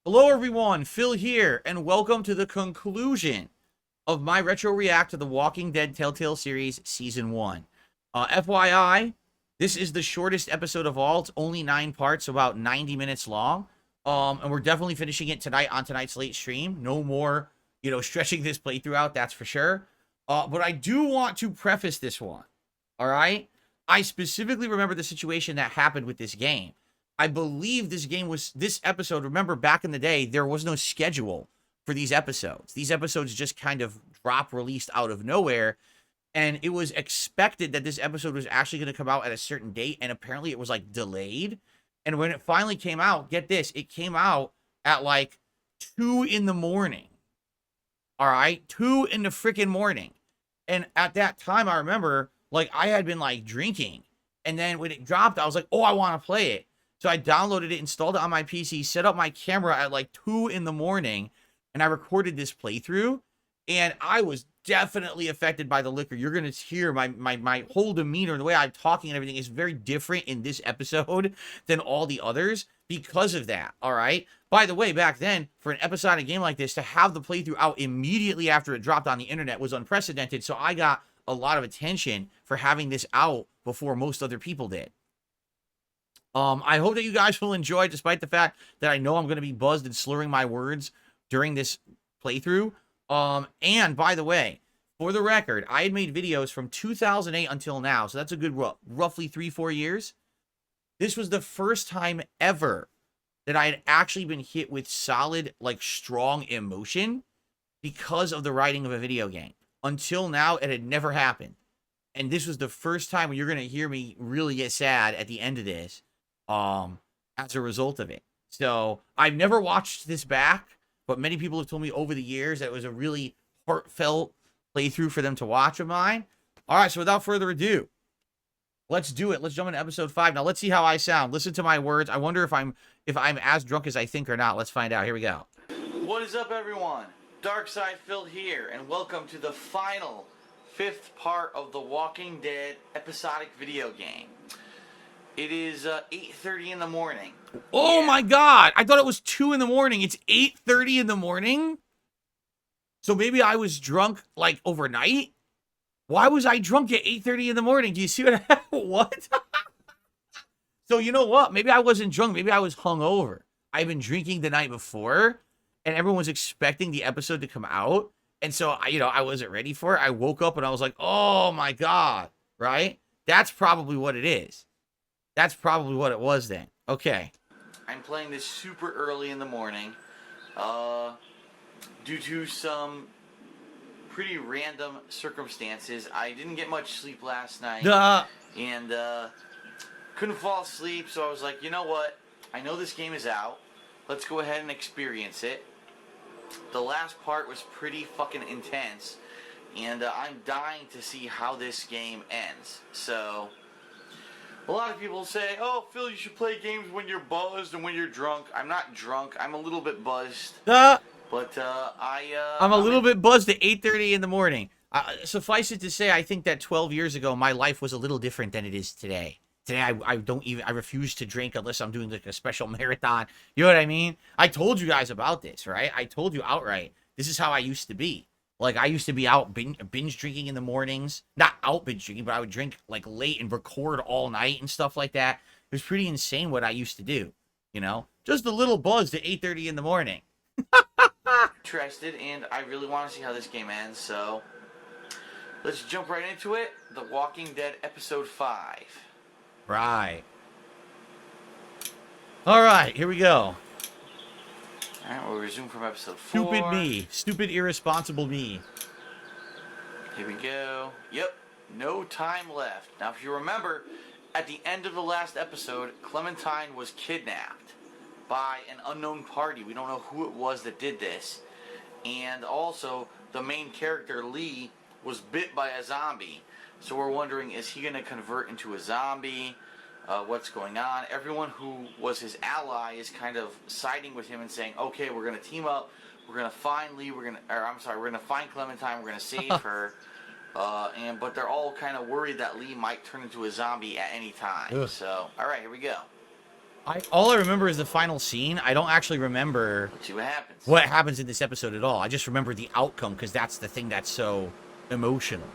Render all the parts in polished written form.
Hello everyone, Phil here, and welcome to the conclusion of my retro react to the Walking Dead Telltale Series Season 1. FYI, this is the shortest episode of all. It's only 9 parts, about 90 minutes long. And we're definitely finishing it tonight on tonight's late stream. No more, stretching this playthrough out, that's for sure. But I do want to preface this one, all right? I specifically remember the situation that happened with this game. I believe this episode, remember back in the day, there was no schedule for these episodes. These episodes just kind of released out of nowhere. And it was expected that this episode was actually going to come out at a certain date. And apparently it was like delayed. And when it finally came out, get this, it came out at like 2 in the morning. All right. 2 in the freaking morning. And at that time, I remember like I had been like drinking. And then when it dropped, I was like, oh, I want to play it. So I downloaded it, installed it on my PC, set up my camera at like 2 in the morning, and I recorded this playthrough. And I was definitely affected by the liquor. You're going to hear my whole demeanor, the way I'm talking and everything is very different in this episode than all the others because of that, all right? By the way, back then, for an episodic game like this, to have the playthrough out immediately after it dropped on the internet was unprecedented, so I got a lot of attention for having this out before most other people did. I hope that you guys will enjoy, despite the fact that I know I'm going to be buzzed and slurring my words during this playthrough. And by the way, for the record, I had made videos from 2008 until now, so that's a good roughly 3-4 years. This was the first time ever that I had actually been hit with solid, like, strong emotion because of the writing of a video game. Until now, it had never happened. And this was the first time when you're going to hear me really get sad at the end of this. As a result of it. So I've never watched this back, but many people have told me over the years that it was a really heartfelt playthrough for them to watch of mine. All right, so without further ado, let's do it. Let's jump into episode 5. Now let's see how I sound. Listen to my words. I wonder if I'm as drunk as I think or not. Let's find out. Here we go. What is up, everyone? DarksydePhil here, and welcome to the final 5th part of the Walking Dead episodic video game. It is 8:30 in the morning. Oh my god! I thought it was 2 in the morning. It's 8:30 in the morning? So maybe I was drunk, like, overnight? Why was I drunk at 8:30 in the morning? Do you see what I... What? So you know what? Maybe I wasn't drunk. Maybe I was hungover. I've been drinking the night before, and everyone was expecting the episode to come out. And so, I wasn't ready for it. I woke up and I was like, oh my god, right? That's probably what it is. That's probably what it was then. Okay. I'm playing this super early in the morning. Due to some pretty random circumstances. I didn't get much sleep last night. And couldn't fall asleep, so I was like, you know what? I know this game is out. Let's go ahead and experience it. The last part was pretty fucking intense. And I'm dying to see how this game ends. So... a lot of people say, oh, Phil, you should play games when you're buzzed and when you're drunk. I'm not drunk. I'm a little bit buzzed. But I'm a little bit buzzed at 8:30 in the morning. Suffice it to say, I think that 12 years ago, my life was a little different than it is today. Today, I refuse to drink unless I'm doing like a special marathon. You know what I mean? I told you guys about this, right? I told you outright. This is how I used to be. Like, I used to be out binge drinking in the mornings. Not out binge drinking, but I would drink, like, late and record all night and stuff like that. It was pretty insane what I used to do, Just a little buzzed at 8:30 in the morning. Interested, and I really want to see how this game ends, so... let's jump right into it. The Walking Dead Episode 5. Right. Alright, here we go. Alright, we'll resume from episode 4. Stupid me. Stupid, irresponsible me. Here we go. Yep. No time left. Now, if you remember, at the end of the last episode, Clementine was kidnapped by an unknown party. We don't know who it was that did this. And also, the main character, Lee, was bit by a zombie. So we're wondering, is he going to convert into a zombie? What's going on? Everyone who was his ally is kind of siding with him and saying, okay, we're going to team up, we're going to find Lee, we're going to find Clementine, we're going to save her, but they're all kind of worried that Lee might turn into a zombie at any time. Ugh. So, alright, here we go. All I remember is the final scene. I don't actually remember Let's see what happens. what happens in this episode at all. I just remember the outcome because that's the thing that's so emotional.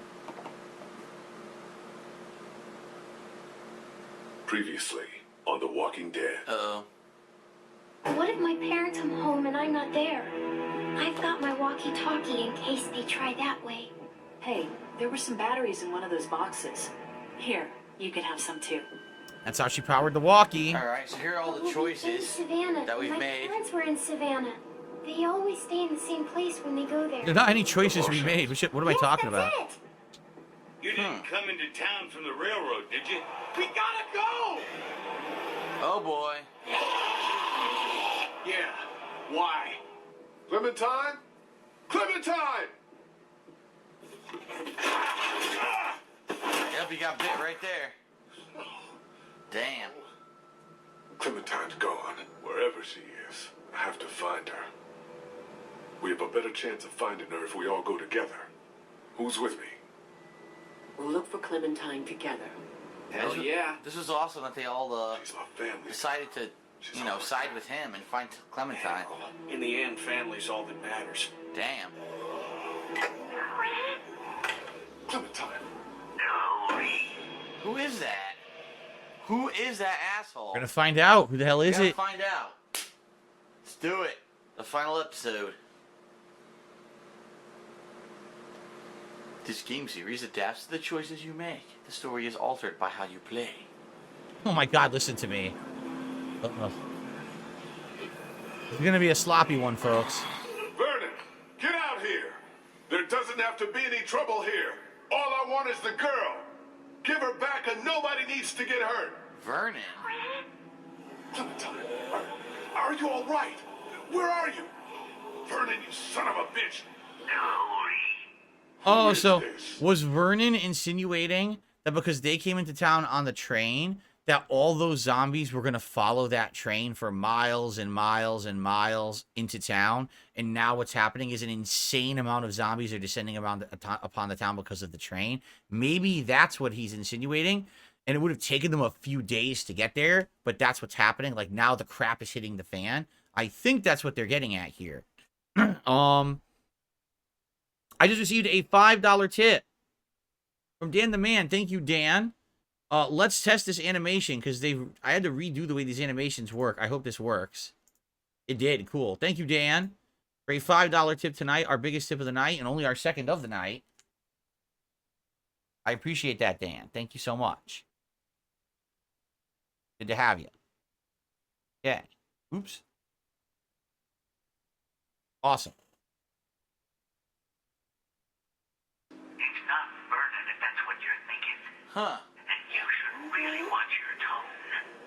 Previously on The Walking Dead. Uh-oh. What if my parents come home and I'm not there? I've got my walkie-talkie in case they try that way. Hey, there were some batteries in one of those boxes. Here, you could have some too. That's how she powered the walkie. All right, so here are all the choices that we've made. My parents were in Savannah. They always stay in the same place when they go there. There are not any choices we made. What am I talking about? That's it. You didn't come into town from the railroad, did you? We gotta go! Oh boy. Yeah. Why? Clementine? Clementine! Yep, you got bit right there. Damn. Clementine's gone. Wherever she is, I have to find her. We have a better chance of finding her if we all go together. Who's with me? We'll look for Clementine together. Hell yeah. This was awesome that they all She's my family. decided to, you know, side with him and find Clementine. In the end, family's all that matters. Damn. Clementine. Who is that? Who is that asshole? We're gonna find out. Who the hell is Gotta it? find out. Let's do it. The final episode. This game series adapts to the choices you make. The story is altered by how you play. Oh my God! Listen to me. It's gonna be a sloppy one, folks. Vernon, get out here. There doesn't have to be any trouble here. All I want is the girl. Give her back and nobody needs to get hurt. Vernon? Clementine, are you all right? Where are you? Vernon, you son of a bitch. Oh, so was Vernon insinuating that because they came into town on the train, that all those zombies were going to follow that train for miles and miles and miles into town? And now what's happening is an insane amount of zombies are descending upon the town because of the train. Maybe that's what he's insinuating. And it would have taken them a few days to get there, but that's what's happening. Like, now the crap is hitting the fan. I think that's what they're getting at here. I just received a $5 tip from Dan the Man. Thank you, Dan. Let's test this animation because I had to redo the way these animations work. I hope this works. It did. Cool. Thank you, Dan, for a $5 tip tonight. Our biggest tip of the night and only our second of the night. I appreciate that, Dan. Thank you so much. Good to have you. Yeah. Oops. Awesome. It's not Vernon if that's what you're thinking. Huh. And you should really watch your tone.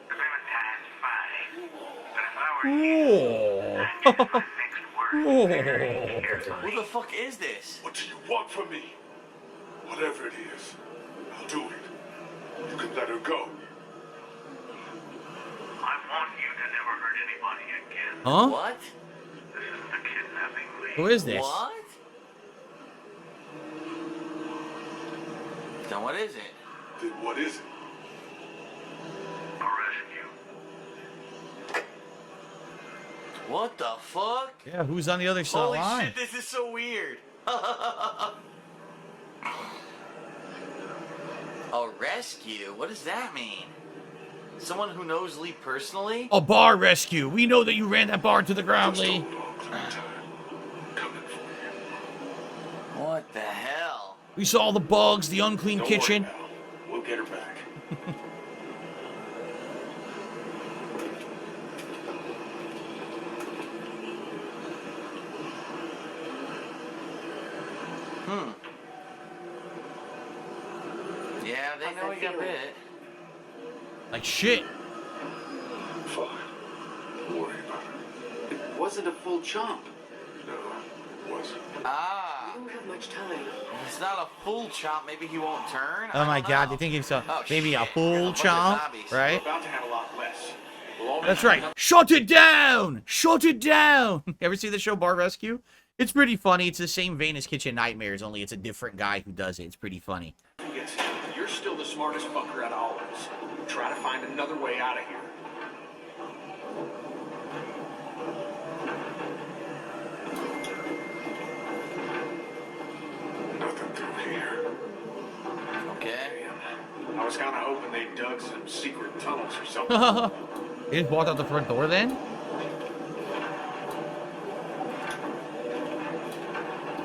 Clementine's fine. But if I were you, I'd choose my next word very carefully. Who the fuck is this? What do you want from me? Whatever it is, I'll do it. You can let her go. I want you to never hurt anybody again. Huh? What? This is the kidnapping league. Who is this? What? Then what is it? Then what is it? A rescue. What the fuck? Yeah, who's on the other side Holy line? shit, this is so weird. A rescue? What does that mean? Someone who knows Lee personally? A bar rescue. We know that you ran that bar to the ground, Just Lee. hold on, Clementine. Coming for you. What the hell? We saw the bugs, the unclean Don't kitchen. worry, Al. We'll get her back. Yeah, they How's know that he got feeling? bit. Like shit. Fine. Don't worry about it. It wasn't a full chomp. No, it wasn't. Ah. We don't have much time. If it's not a full chomp, maybe he won't turn. Oh I my don't God, know. they think it's Oh, maybe a shit. full There's a bunch of chomp, zombies. right? We're about to have a lot less. We'll all That's be- right. Shut it down! Shut it down! Ever see the show Bar Rescue? It's pretty funny. It's the same vein as Kitchen Nightmares, only it's a different guy who does it. It's pretty funny. Gets him. You're still the smartest fucker out of all of us. Try to find another way out of here. dug some secret tunnels or something. He just walked out the front door then?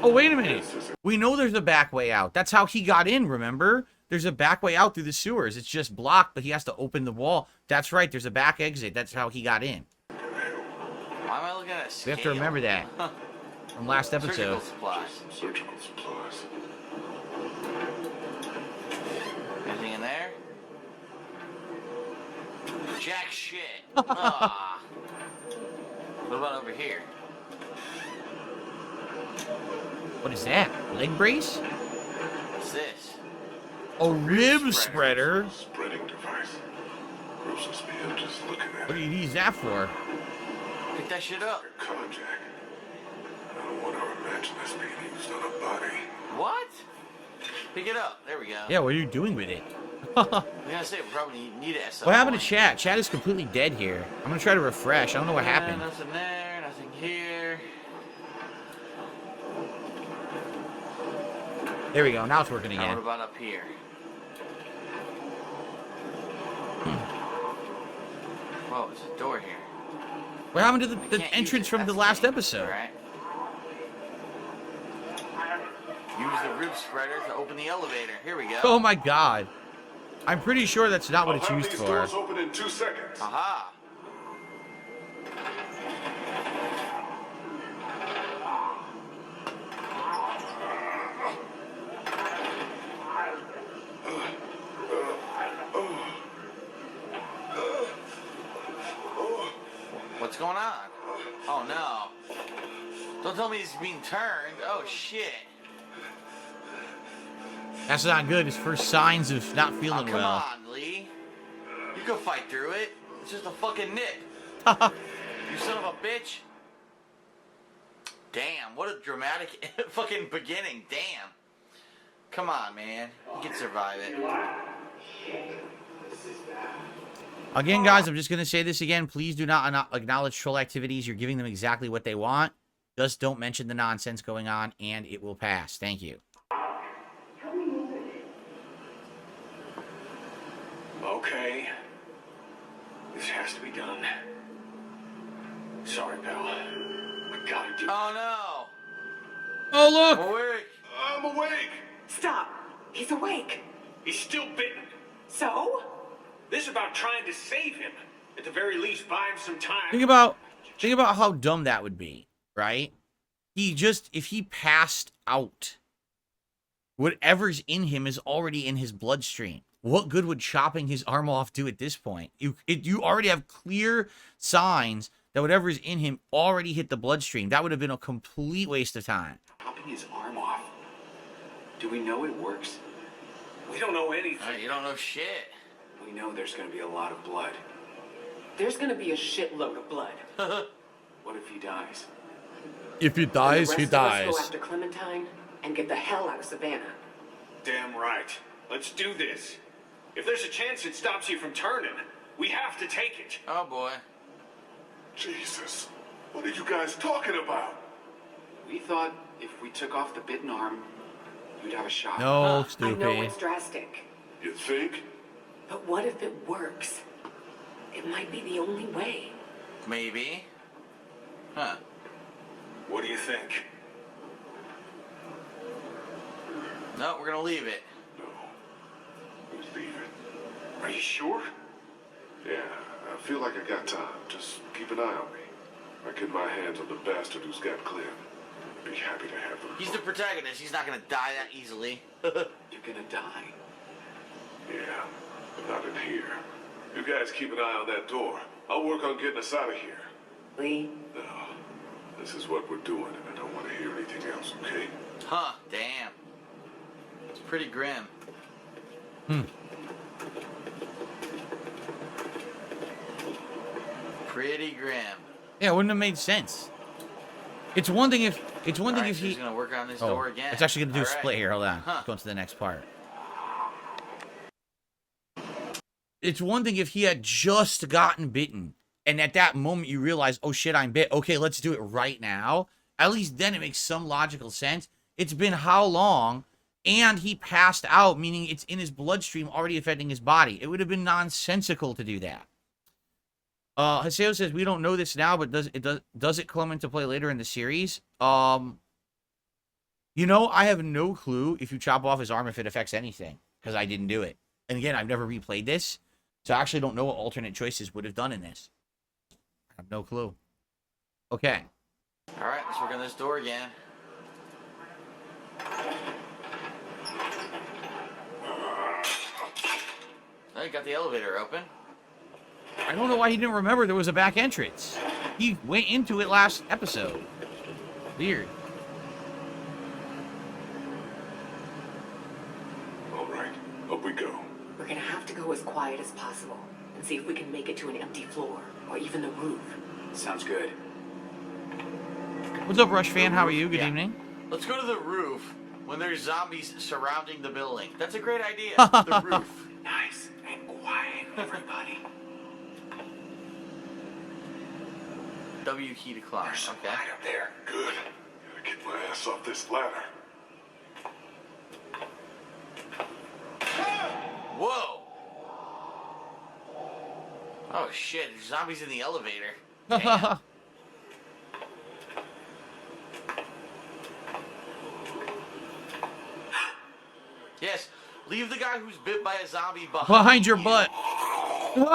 Oh, wait a minute. We know there's a back way out. That's how he got in, remember? There's a back way out through the sewers. It's just blocked, but he has to open the wall. That's right. There's a back exit. That's how he got in. Why am I looking at a scale? We have to remember that from last Surgical episode. supplies. Surgical supplies. Anything in there? Jack shit. Ah. What about over here? What is that? Leg brace? What's this? A rib spreader? Spreading device. Grossest me, I'm just looking at What do it. you use that for? Pick that shit up. A carjack. I don't want to imagine this being used on a body. What? Pick it up. There we go. Yeah, what are you doing with it? I was gonna say we probably need it at some What happened to point. chat? Chat is completely dead here. I'm gonna try to refresh. I don't know what happened. Nothing there. Nothing here. There we go. Now it's working Now again. what about up here? Whoa, there's a door here. What happened to I the can't entrance use it. from the That's last me. episode? Alright. Use the rib spreader to open the elevator. Here we go. Oh my god. I'm pretty sure that's not what I'll it's have used these for. doors open in 2 seconds. Aha. What's going on? Oh no. Don't tell me he's being turned. Oh shit. That's not good. His first signs of not Oh, feeling come well. on, Lee. You can fight through it. It's just a fucking nip. You son of a bitch. Damn, what a dramatic fucking beginning. Damn. Come on, man. You can survive it. Again, guys, I'm just going to say this again. Please do not acknowledge troll activities. You're giving them exactly what they want. Just don't mention the nonsense going on, and it will pass. Thank you. Okay. This has to be done. Sorry, pal. I gotta do. Oh no. Oh, look! Awake. I'm awake! Stop. He's awake. He's still bitten. So? This is about trying to save him. At the very least, buy him some time. Think about how dumb that would be, right? If he passed out, whatever's in him is already in his bloodstream. What good would chopping his arm off do at this point? You already have clear signs that whatever's in him already hit the bloodstream. That would have been a complete waste of time. Chopping his arm off. Do we know it works? We don't know anything. You don't know shit. We know there's going to be a lot of blood. There's gonna be a shitload of blood. What if he dies? If he And dies, the he rest of us dies. Go after Clementine and get the hell out of Savannah. Damn right. Let's do this. If there's a chance it stops you from turning, we have to take it. Oh boy. Jesus. What are you guys talking about? We thought if we took off the bitten arm, you'd have a shot. No, I know stupid. it's drastic, You think? but what if it works? It might be the only way. Maybe. Huh. What do you think? No, we're gonna leave it. No. We leave it. Are you sure? Yeah, I feel like I got time. Just keep an eye on me. I get my hands on the bastard who's got Clem. I'd be happy to have him. He's the protagonist. He's not gonna die that easily. You're gonna die. Yeah, but not in here. You guys keep an eye on that door. I'll work on getting us out of here. Lee, No, this is what we're doing, and I don't want to hear anything else, okay? Huh, damn. It's pretty grim. Pretty grim. Yeah, it wouldn't have made sense. It's one thing if Alright, if so he. he's gonna work on this Oh, door again. it's actually gonna do a Alright. split here. Hold on. Huh. Let's go into the next part. It's one thing if he had just gotten bitten, and at that moment you realize, oh shit, I'm bit. Okay, let's do it right now. At least then it makes some logical sense. It's been how long and he passed out, meaning it's in his bloodstream already affecting his body. It would have been nonsensical to do that. Haseo says, we don't know this now, but does it come into play later in the series? You know, I have no clue if you chop off his arm if it affects anything, because I didn't do it. And again, I've never replayed this, so I actually don't know what alternate choices would have done in this. I have no clue. Okay. All right, let's work on this door again. Oh, you got the elevator open. I don't know why he didn't remember there was a back entrance. He went into it last episode. Weird. All right, up we go. We're gonna have to go as quiet as possible and see if we can make it to an empty floor or even the roof. Sounds good. What's up, Rush fan? How are you? Good Yeah. evening. Let's go to the roof when there's zombies surrounding the building. That's a great idea. The roof. Nice and quiet, everybody. W key to climb. There's some Okay. light up there. Good. Gotta get my ass off this ladder. Whoa. Oh shit! There's zombies in the elevator. Damn. Yes. Leave the guy who's bit by a zombie Behind your butt. Woo!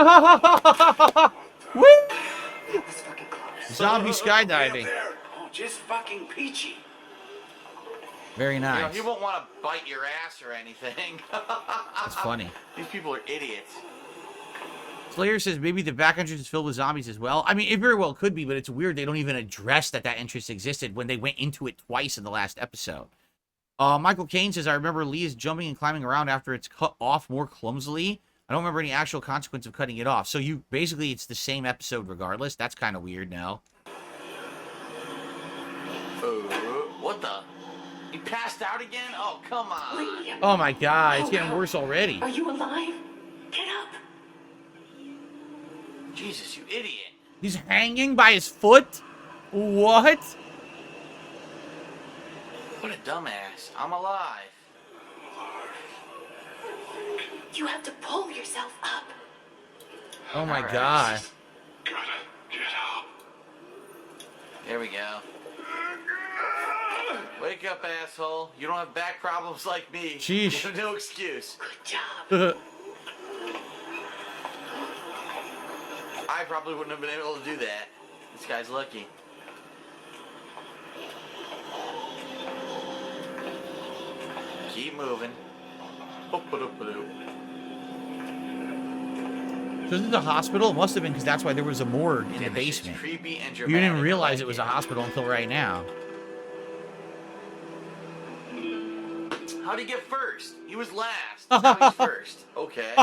That's fucking close. Zombie skydiving. There. Oh, just fucking peachy. Very You know, nice. he won't want to bite your ass or anything. That's funny. These people are idiots. Slayer says maybe the back entrance is filled with zombies as well. I mean, it very well could be, but it's weird they don't even address that entrance existed when they went into it twice in the last episode. Michael Caine says, I remember Lee is jumping and climbing around after it's cut off more clumsily. I don't remember any actual consequence of cutting it off. So basically, it's the same episode regardless. That's kind of weird now. What the? He passed out again? Oh, come on. Lee, Oh my god, it's getting worse already. are you alive? Get up. Jesus, you idiot. He's hanging by his foot? What? What a dumbass. I'm alive. You have to pull yourself up. Oh my Alright. god. Gotta get up. There we go. Wake up, asshole. You don't have back problems like me. Sheesh. You have no excuse. Good job. I probably wouldn't have been able to do that. This guy's lucky. Keep moving. Hoop-a-doop-a-doop. So this is a hospital? It must have been because that's why there was a morgue in the Damn, this shit's basement. creepy and You dramatic. didn't I realize like it was a hospital until right now. How'd he get first? He was last. Now he's first. Okay.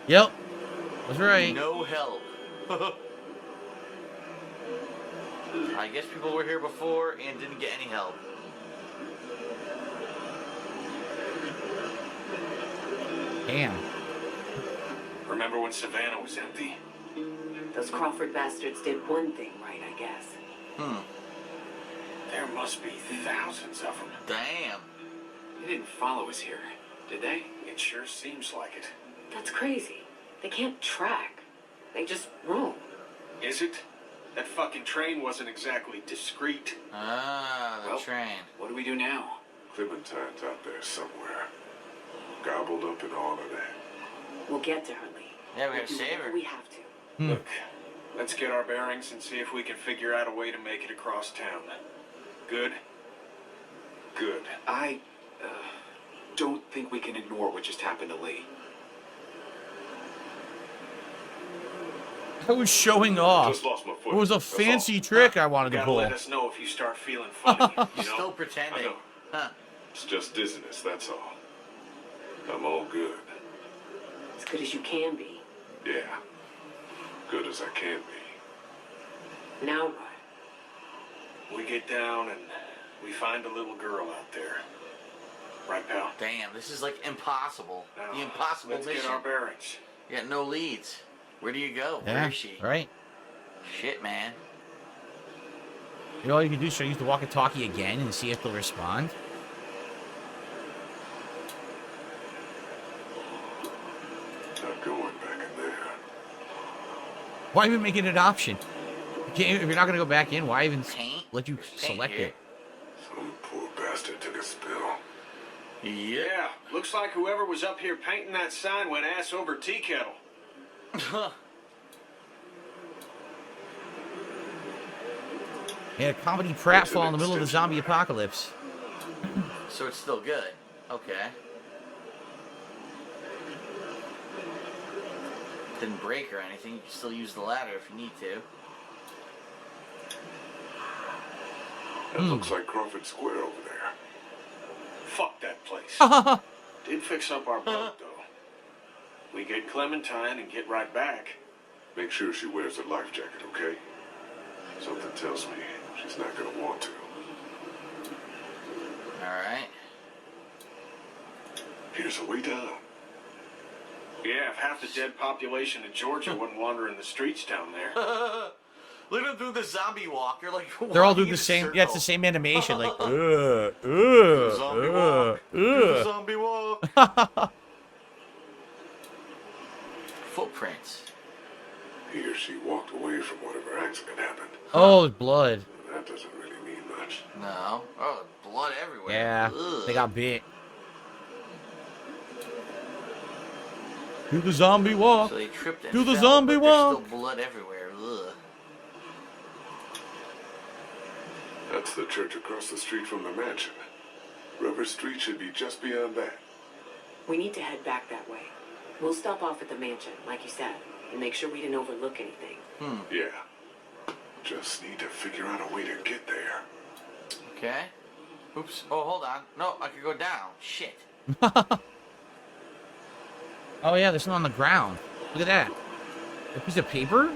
Yep. That's right. No help. I guess people were here before and didn't get any help. Damn. Remember when Savannah was empty? Those Crawford bastards did one thing right, I guess. There must be thousands of them. Damn. They didn't follow us here, did they? It sure seems like it. That's crazy. They can't track. They just roam. Is it? That fucking train wasn't exactly discreet. Ah, the Well- train. What do we do now? Clementine's out there somewhere. Gobbled up in all of that. We'll get to her, Lee. Yeah, we We'll gotta do save whatever her. We have to. Look, let's get our bearings and see if we can figure out a way to make it across town. Good? Good. I don't think we can ignore what just happened to Lee. I was showing off. Just lost my foot. It was a That's all. fancy trick I wanted to Gotta pull. let us know if you start feeling funny. You know? Still I pretending. know. Huh. It's just dizziness, that's all. I'm all good. As good as you can be. Yeah. Good as I can be. Now what? We get down and we find a little girl out there. Right, pal? Damn, this is like impossible. Now, The impossible let's mission. get our bearings. You got no leads. Where do you go? Where Yeah, is she? right. Shit, man. You know all you can do is try to use the walkie-talkie again and see if they'll respond. Why even make it an option? You can't, if you're not gonna go back in, why even Paint? let you Paint select here. it? Some poor bastard took a spill. Yeah, looks like whoever was up here painting that sign went ass over tea kettle. Yeah, comedy pratfall in the middle of the zombie apocalypse. So it's still good. Okay. Didn't break or anything. You can still use the ladder if you need to. That looks like Crawford Square over there. Fuck that place. Did fix up our boat, though. We get Clementine and get right back. Make sure she wears a life jacket, okay? Something tells me she's not gonna want to. Alright. Here's a way down. Yeah, if half the dead population of Georgia wouldn't wander in the streets down there. Look at them do the zombie walk. They're like They're all walking doing in the a same. circle. Yeah, it's the same animation. Like, Zombie walk. Do the zombie walk. Footprints. Here she walked away from whatever accident happened. Oh, blood. That doesn't really mean much. No. Oh, blood everywhere. Yeah, Ugh. they got bit. Do the zombie walk. So they tripped and Do the fell, zombie but there's walk. still blood everywhere. Ugh. That's the church across the street from the mansion. Rubber Street should be just beyond that. We need to head back that way. We'll stop off at the mansion, like you said, and make sure we didn't overlook anything. Yeah. Just need to figure out a way to get there. Okay. Oops. Oh, hold on. No, I could go down. Shit. Oh yeah, there's something on the ground. Look at that. A piece of paper?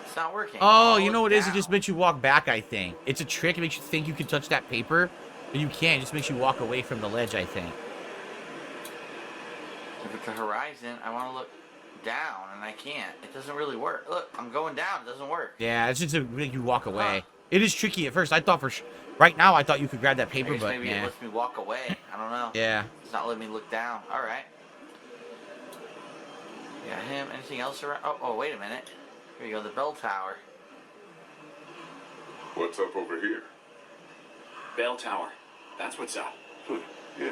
It's not working. Oh, you know what it is? It down. just makes you walk back, I think. It's a trick. It makes you think you can touch that paper, but you can't. It just makes you walk away from the ledge, I think. Look at the horizon. I want to look down, and I can't. It doesn't really work. Look, I'm going down. It doesn't work. Yeah, it's just to make you walk away. It is tricky at first. I thought right now, I thought you could grab that I paper, guess but maybe it yeah. lets me walk away. I don't know. Yeah. It's not letting me look down. All right. Got him. Anything else around? Oh, wait a minute. Here you go. The bell tower. What's up over here? Bell tower. That's what's up. Yeah.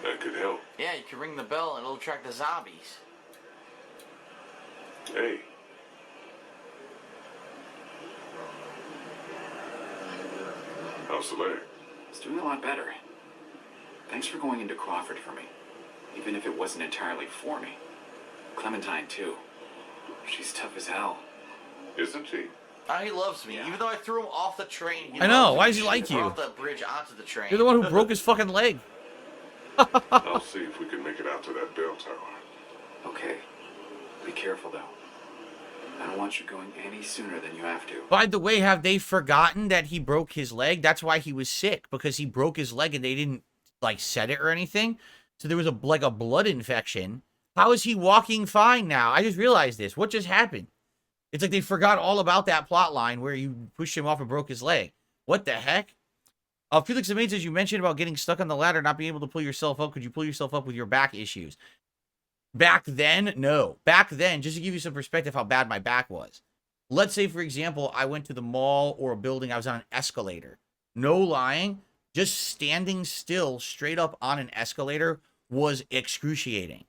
That could help. Yeah, you can ring the bell, and it'll attract the zombies. Hey. How's the leg? It's doing a lot better. Thanks for going into Crawford for me, even if it wasn't entirely for me. Clementine, too. She's tough as hell. Isn't she? Oh, he loves me. Yeah. Even though I threw him off the train. He I know. loves Why me. does he like Or you? off the bridge onto the train. You're the one who broke his fucking leg. I'll see if we can make it out to that bell tower. Okay. Be careful, though. I don't want you going any sooner than you have to. By the way, have they forgotten that he broke his leg? That's why he was sick, because he broke his leg and they didn't, like, set it or anything. So there was a blood infection. How is he walking fine now? I just realized this. What just happened? It's like they forgot all about that plot line where you pushed him off and broke his leg. What the heck? Felix Amain says, you mentioned about getting stuck on the ladder, not being able to pull yourself up. Could you pull yourself up with your back issues? Back then, no. Back then, just to give you some perspective how bad my back was. Let's say, for example, I went to the mall or a building. I was on an escalator. No lying. Just standing still straight up on an escalator was excruciating.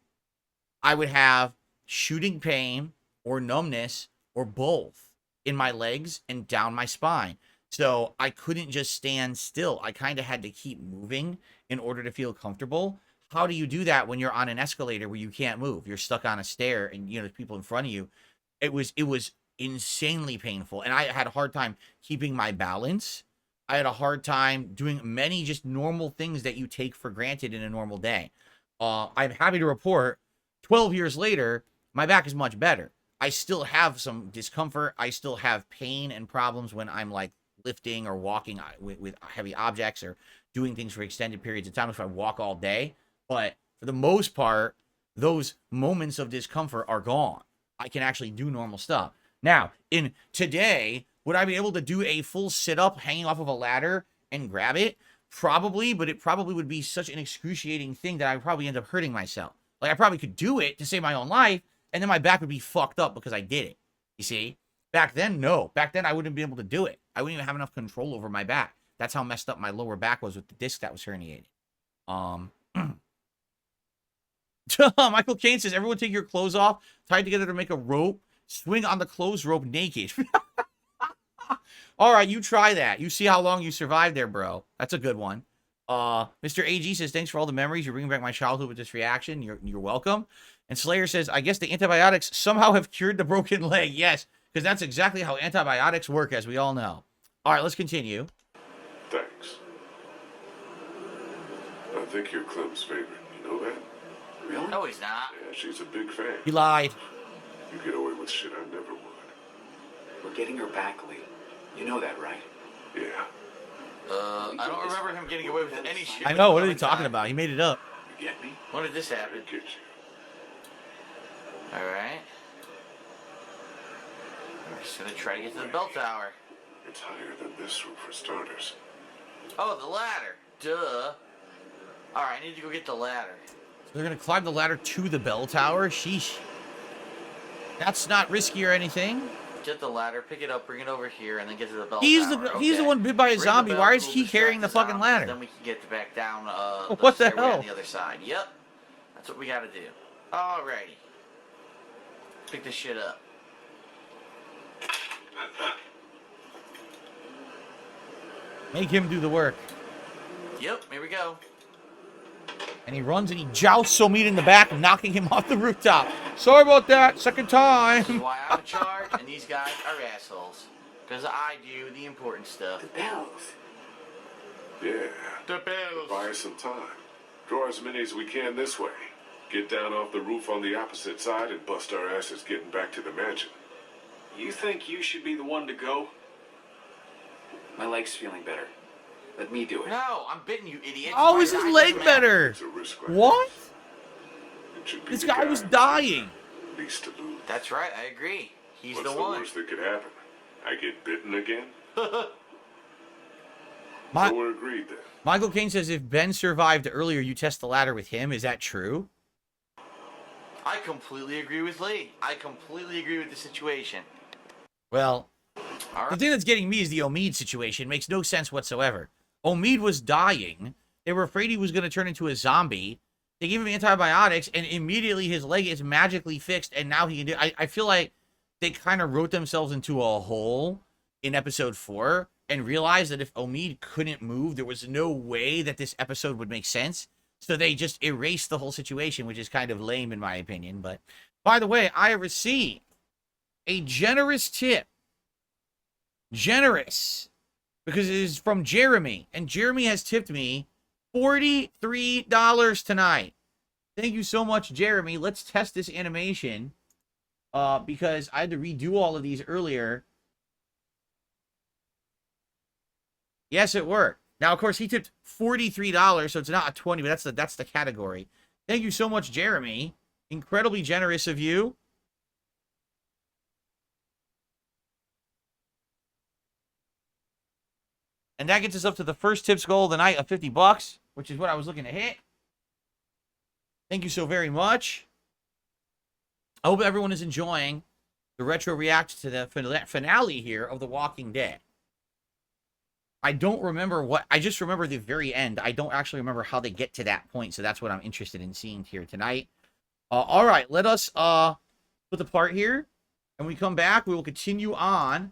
I would have shooting pain or numbness or both in my legs and down my spine. So I couldn't just stand still. I kind of had to keep moving in order to feel comfortable. How do you do that when you're on an escalator where you can't move? You're stuck on a stair and, you know, there's people in front of you. It was insanely painful. And I had a hard time keeping my balance. I had a hard time doing many just normal things that you take for granted in a normal day. I'm happy to report 12 years later, my back is much better. I still have some discomfort. I still have pain and problems when I'm like lifting or walking with heavy objects or doing things for extended periods of time if I walk all day. But for the most part, those moments of discomfort are gone. I can actually do normal stuff. Now, in today, would I be able to do a full sit-up hanging off of a ladder and grab it? Probably, but it probably would be such an excruciating thing that I would probably end up hurting myself. Like, I probably could do it to save my own life, and then my back would be fucked up because I did it. You see? Back then, no. Back then, I wouldn't be able to do it. I wouldn't even have enough control over my back. That's how messed up my lower back was with the disc that was herniated. Michael Caine says, everyone take your clothes off, tied together to make a rope, swing on the clothes rope naked. All right, you try that. You see how long you survived there, bro. That's a good one. Mr. AG says, thanks for all the memories. You're bringing back my childhood with this reaction. You're welcome. And Slayer says, I guess the antibiotics somehow have cured the broken leg. Yes, because that's exactly how antibiotics work, as we all know. All right, let's continue. Thanks. I think you're Clem's favorite. You know that? Really? No, he's not. Yeah, she's a big fan. He lied. You get away with shit I never would. We're getting her back, Lee. You know that, right? Yeah. I don't remember him getting away with any shit. I know. What are they talking about? He made it up. You get me? When did this I happen? get you. Alright. We're just gonna try to get to the bell tower. It's higher than this room for starters. Oh, the ladder. Duh. Alright, I need to go get the ladder. They're going to climb the ladder to the bell tower? Sheesh. That's not risky or anything. Get the ladder, pick it up, bring it over here, and then get to the bell He's tower. the one bit by a Ring the zombie. bell, Why is we'll he distract carrying the fucking zombies, ladder? Then we can get back down What the stairway hell? on the other side. Yep. That's what we gotta do. Alrighty. Pick this shit up. Make him do the work. Yep, here we go. And he runs and he jousts Omid in the back, knocking him off the rooftop. Sorry about that. Second This is time. why I'm in charge, and these guys are assholes. Because I do the important stuff. The bells. Yeah. The bells. Buy us some time. Draw as many as we can this way. Get down off the roof on the opposite side and bust our asses getting back to the mansion. You think you should be the one to go? My leg's feeling better. Let me do it. No, I'm bitten, you idiot. Oh, is My his eyes leg are better? It's a risk. like What? It should be This the guy was who's dying. least to lose. That's right, I agree. He's What's the the one. worst that could happen? I get bitten again? My, So we're agreed then. Michael Caine says if Ben survived earlier, you test the ladder with him. Is that true? I completely agree with Lee. I completely agree with the situation. Well, All the right. thing that's getting me is the Omid situation. It makes no sense whatsoever. Omid was dying. They were afraid he was going to turn into a zombie. They gave him antibiotics, and immediately his leg is magically fixed, and now he can do... I feel like they kind of wrote themselves into a hole in episode 4 and realized that if Omid couldn't move, there was no way that this episode would make sense. So they just erased the whole situation, which is kind of lame in my opinion. But, by the way, I received a generous tip. Generous. Because it is from Jeremy. And Jeremy has tipped me $43 tonight. Thank you so much, Jeremy. Let's test this animation. Because I had to redo all of these earlier. Yes, it worked. Now, of course, he tipped $43, so it's not a 20, but that's the category. Thank you so much, Jeremy. Incredibly generous of you. And that gets us up to the first tips goal of the night of $50, which is what I was looking to hit. Thank you so very much. I hope everyone is enjoying the retro react to the finale here of The Walking Dead. I don't remember I just remember the very end. I don't actually remember how they get to that point, so that's what I'm interested in seeing here tonight. All right, let us put the part here, and when we come back, we will continue on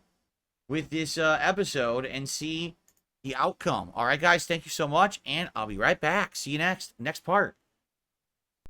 with this episode and see the outcome. All right, guys, thank you so much, and I'll be right back. See you next part.